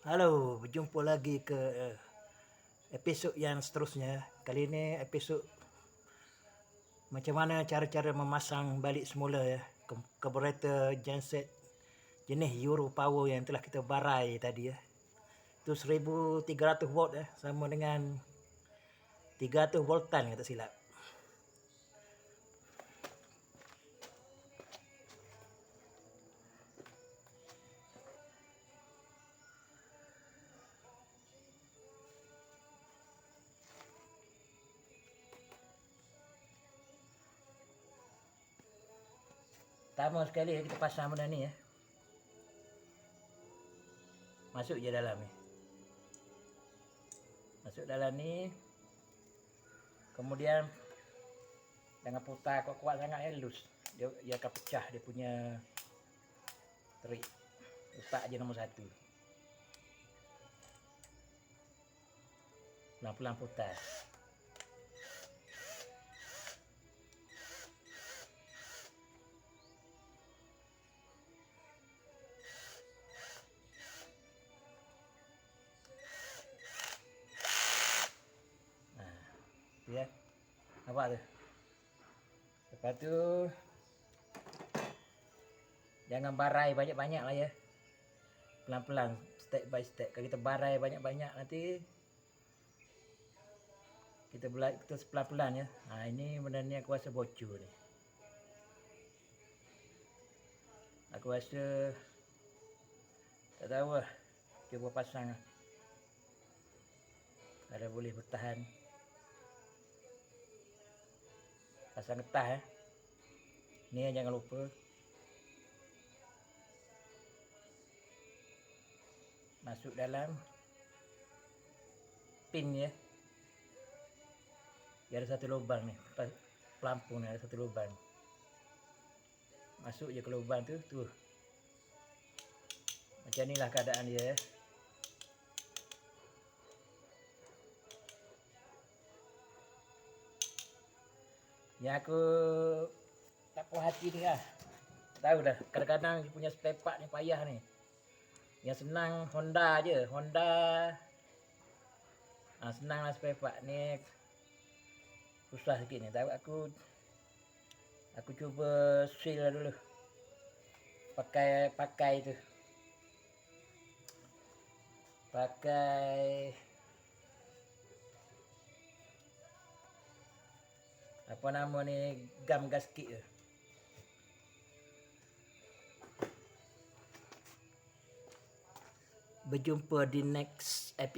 Halo, berjumpa lagi ke episod yang seterusnya. Kali ini episod macam mana cara-cara memasang balik semula ya carburetor genset jenis Euro Power yang telah kita barai tadi ya. Itu 1300 volt ya, sama dengan 300 voltan kata silap. Pertama sekali kita pasang benda ni ya. Masuk je dalam ni. Masuk dalam ni. Kemudian jangan putar kuat-kuat sangat ya, loose. Dia akan pecah dia punya terik. Letak je nombor 1. Pelan-pelan putar. Ya, nampak tu. Lepas tu jangan barai banyak-banyak lah ya, pelan-pelan, step by step. Kalau kita barai banyak-banyak nanti kita pelan-pelan ya. Ini benda ni aku rasa bocor ni. Aku rasa tak tahu lah, cuba pasang kalau boleh bertahan. Pasang getah ya. Ni jangan lupa. Masuk dalam pin ya. Dia ada satu lubang ni. Pelampung ni ada satu lubang. Masuk je ke lubang tu. Macam inilah keadaan dia ya. Yang aku tak puas hati ni lah. Tahu dah, kadang-kadang dia punya spare part ni payah ni. Yang senang Honda je. Honda senang lah spare part ni. Susah sikit ni. Tahu aku cuba seal lah dulu. Pakai tu. Pakai apa nama ni, gam gasket tu. Berjumpa di next episode.